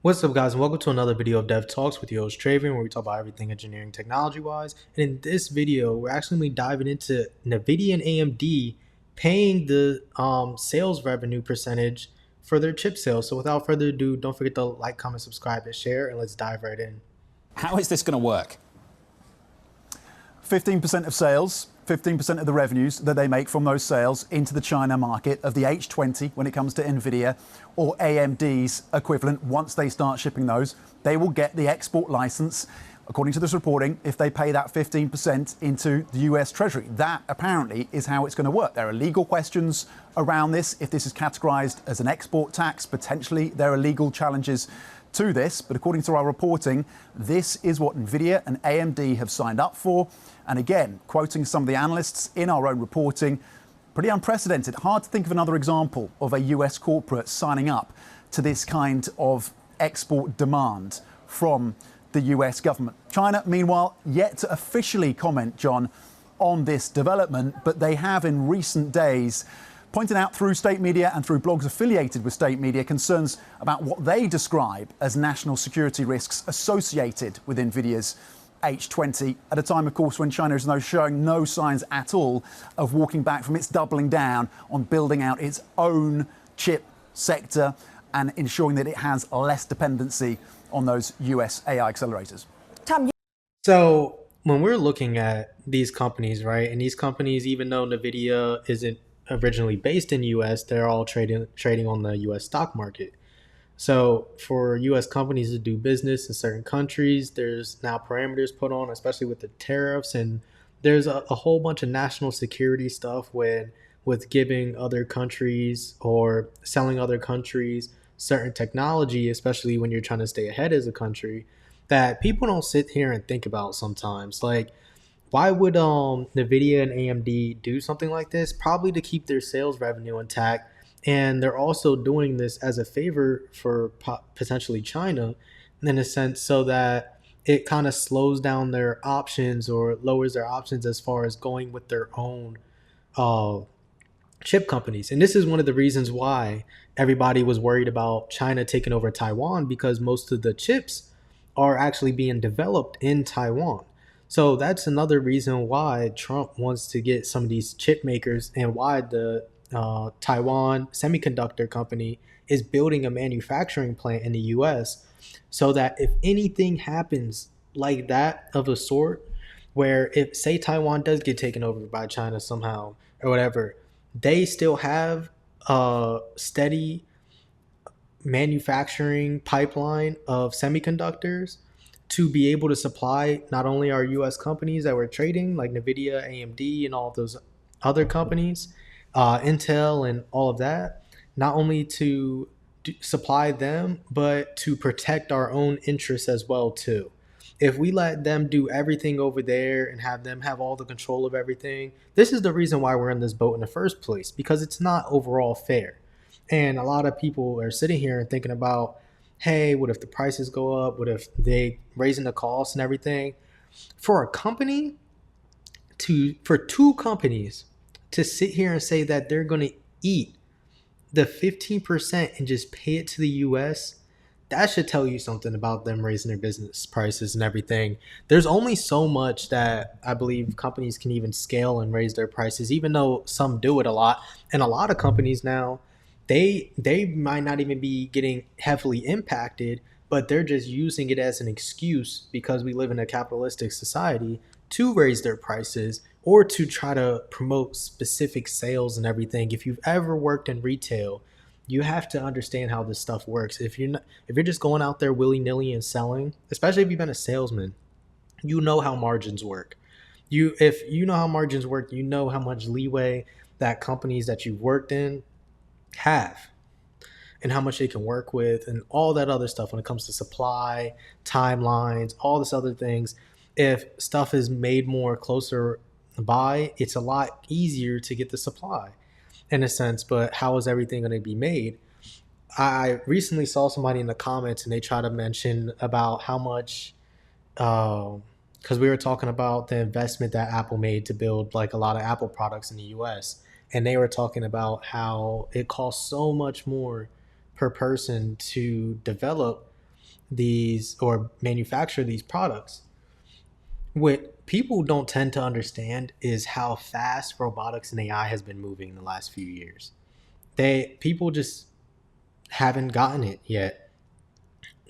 What's up, guys, and welcome to another video of DevTalks with your host Traven, where we talk about everything engineering technology wise. And in this video, we're actually going to be diving into NVIDIA and AMD paying the sales revenue percentage for their chip sales. So without further ado, don't forget to like, comment, subscribe, and share, and let's dive right in. How is this going to work? 15% of sales, 15% of the revenues that they make from those sales into the China market of the H20 when it comes to NVIDIA or AMD's equivalent, once they start shipping those, they will get the export license, according to this reporting, if they pay that 15% into the US Treasury. That apparently is how it's going to work. There are legal questions around this. If this is categorized as an export tax, potentially there are legal challenges to this, but according to our reporting, this is what NVIDIA and AMD have signed up for. And again, quoting some of the analysts in our own reporting, pretty unprecedented. Hard to think of another example of a US corporate signing up to this kind of export demand from the US government. China, meanwhile, yet to officially comment, John, on this development, but they have in recent days pointed out through state media and through blogs affiliated with state media concerns about what they describe as national security risks associated with NVIDIA's H20 at a time, of course, when China is now showing no signs at all of walking back from its doubling down on building out its own chip sector and ensuring that it has less dependency on those US AI accelerators. So when we're looking at these companies, right, and these companies, even though NVIDIA isn't originally based in US, they're all trading on the US stock market. So for US companies to do business in certain countries, there's now parameters put on, especially with the tariffs, and there's a whole bunch of national security stuff with giving other countries or selling other countries certain technology, especially when you're trying to stay ahead as a country, that people don't sit here and think about sometimes. Like, why would NVIDIA and AMD do something like this? Probably to keep their sales revenue intact. And they're also doing this as a favor for potentially China, in a sense, so that it kind of slows down their options or lowers their options as far as going with their own uh, chip companies. And this is one of the reasons why everybody was worried about China taking over Taiwan, because most of the chips are actually being developed in Taiwan. So that's another reason why Trump wants to get some of these chip makers, and why the Taiwan semiconductor company is building a manufacturing plant in the US, so that if anything happens like that of a sort, where if, say, Taiwan does get taken over by China somehow or whatever, they still have a steady manufacturing pipeline of semiconductors to be able to supply not only our US companies that we're trading, like NVIDIA, AMD, and all of those other companies, Intel, and all of that, not only to supply them, but to protect our own interests as well, too. If we let them do everything over there and have them have all the control of everything, this is the reason why we're in this boat in the first place, because it's not overall fair. And a lot of people are sitting here and thinking about, hey, what if the prices go up? What if they raising the costs and everything? For a company for two companies to sit here and say that they're going to eat the 15% and just pay it to the US, that should tell you something about them raising their business prices and everything. There's only so much that I believe companies can even scale and raise their prices, even though some do it a lot. And a lot of companies now, they might not even be getting heavily impacted, but they're just using it as an excuse, because we live in a capitalistic society, to raise their prices or to try to promote specific sales and everything. If you've ever worked in retail, you have to understand how this stuff works. If you're just going out there willy-nilly and selling, especially if you've been a salesman, you know how margins work. If you know how margins work, you know how much leeway that companies that you've worked in have, and how much they can work with, and all that other stuff when it comes to supply, timelines, all this other things. If stuff is made more closer by, it's a lot easier to get the supply, in a sense. But how is everything going to be made? I recently saw somebody in the comments, and they try to mention about how much, because we were talking about the investment that Apple made to build like a lot of Apple products in the US. And they were talking about how it costs so much more per person to develop these or manufacture these products. What people don't tend to understand is how fast robotics and AI has been moving in the last few years. People just haven't gotten it yet.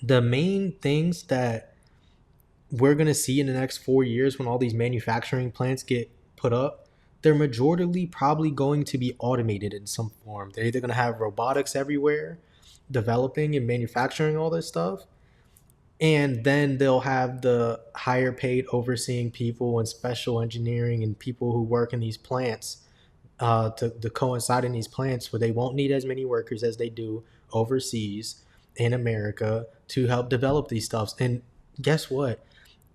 The main things that we're going to see in the next 4 years when all these manufacturing plants get put up, they're majorly probably going to be automated in some form. They're either going to have robotics everywhere developing and manufacturing all this stuff, and then they'll have the higher paid overseeing people and special engineering and people who work in these plants to coincide in these plants where they won't need as many workers as they do overseas in America to help develop these stuffs. And guess what?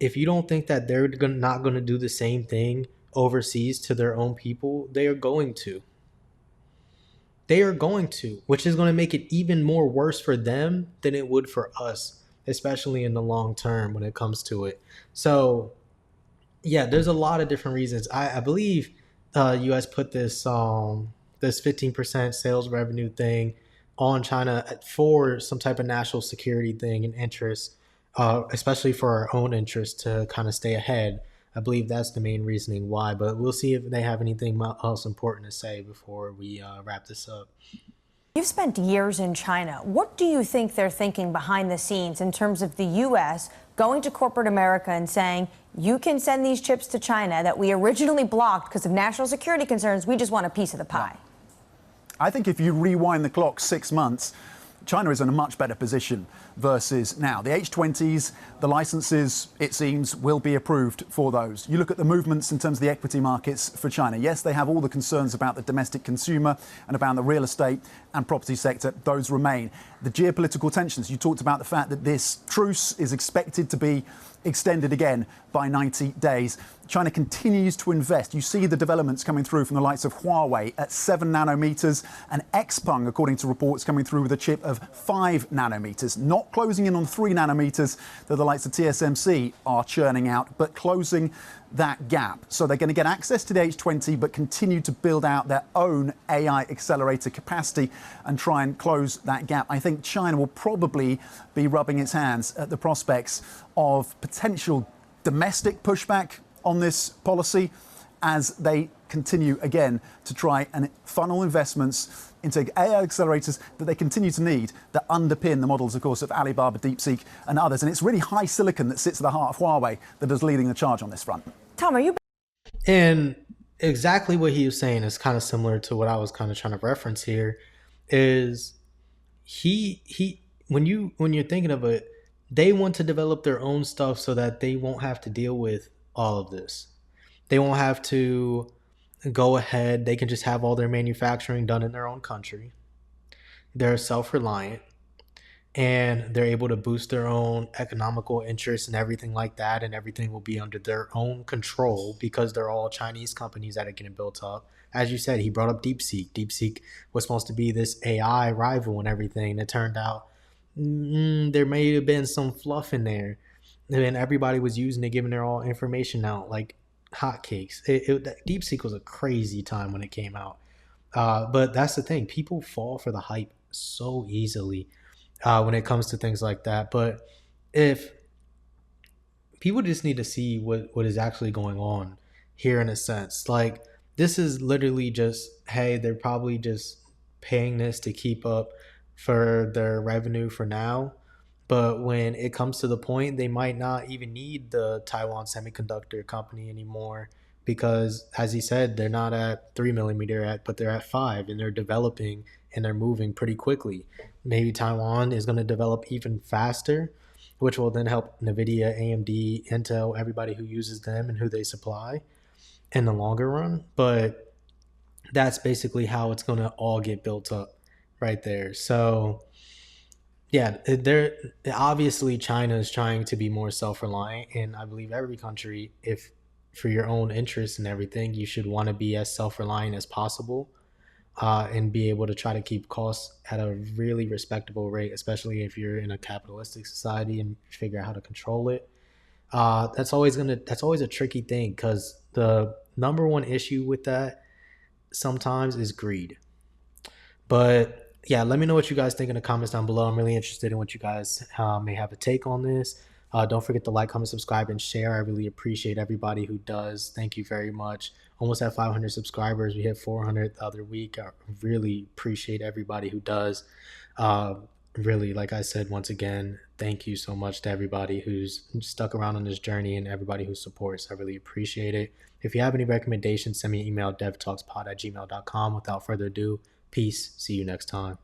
If you don't think that they're not going to do the same thing overseas to their own people, they are going to. They are going to, which is going to make it even more worse for them than it would for us, especially in the long term when it comes to it. So, yeah, there's a lot of different reasons. I believe U.S. put this 15% sales revenue thing on China for some type of national security thing and interest, especially for our own interest to kind of stay ahead. I believe that's the main reasoning why, but we'll see if they have anything else important to say before we wrap this up. You've spent years in China. What do you think they're thinking behind the scenes in terms of the U.S. going to corporate America and saying, you can send these chips to China that we originally blocked because of national security concerns. We just want a piece of the pie. I think if you rewind the clock 6 months, China is in a much better position versus now. The H20s, the licenses, it seems, will be approved for those. You look at the movements in terms of the equity markets for China. Yes, they have all the concerns about the domestic consumer and about the real estate and property sector. Those remain. The geopolitical tensions, you talked about the fact that this truce is expected to be extended again by 90 days. China continues to invest. You see the developments coming through from the likes of Huawei at 7 nanometers and Xpeng, according to reports, coming through with a chip of 5 nanometers, not closing in on 3 nanometers that the likes of TSMC are churning out, but closing that gap. So they're going to get access to the H20, but continue to build out their own AI accelerator capacity and try and close that gap. I think China will probably be rubbing its hands at the prospects of potential domestic pushback on this policy as they continue again to try and funnel investments into AI accelerators that they continue to need that underpin the models, of course, of Alibaba, DeepSeek and others. And it's really high silicon that sits at the heart of Huawei that is leading the charge on this front. Tom, are you? And exactly what he was saying is kind of similar to what I was kind of trying to reference here. Is he when you're thinking of it, they want to develop their own stuff so that they won't have to deal with all of this. They won't have to go ahead. They can just have all their manufacturing done in their own country. They're self-reliant and they're able to boost their own economical interests and everything like that. And everything will be under their own control because they're all Chinese companies that are getting built up. As you said, he brought up DeepSeek. DeepSeek was supposed to be this AI rival and everything. It turned out there may have been some fluff in there. And everybody was using it, giving their all information out like hotcakes. DeepSeek was a crazy time when it came out. But that's the thing. People fall for the hype so easily when it comes to things like that. But if people just need to see what is actually going on here in a sense, like this is literally just, hey, they're probably just paying this to keep up for their revenue for now. But when it comes to the point, they might not even need the Taiwan Semiconductor Company anymore because, as he said, they're not at 3 millimeter yet, but they're at 5 and they're developing and they're moving pretty quickly. Maybe Taiwan is going to develop even faster, which will then help NVIDIA, AMD, Intel, everybody who uses them and who they supply in the longer run. But that's basically how it's going to all get built up right there. So yeah, obviously China is trying to be more self-reliant, and I believe every country, if for your own interests and everything, you should want to be as self-reliant as possible and be able to try to keep costs at a really respectable rate, especially if you're in a capitalistic society and figure out how to control it. That's always a tricky thing because the number one issue with that sometimes is greed. But yeah, let me know what you guys think in the comments down below. I'm really interested in what you guys may have a take on this. Don't forget to like, comment, subscribe, and share. I really appreciate everybody who does. Thank you very much. Almost at 500 subscribers. We hit 400 the other week. I really appreciate everybody who does. Uh, really, like I said, once again, thank you so much to everybody who's stuck around on this journey and everybody who supports. I really appreciate it. If you have any recommendations, send me an email, devtalkspod@gmail.com. Without further ado, peace. See you next time.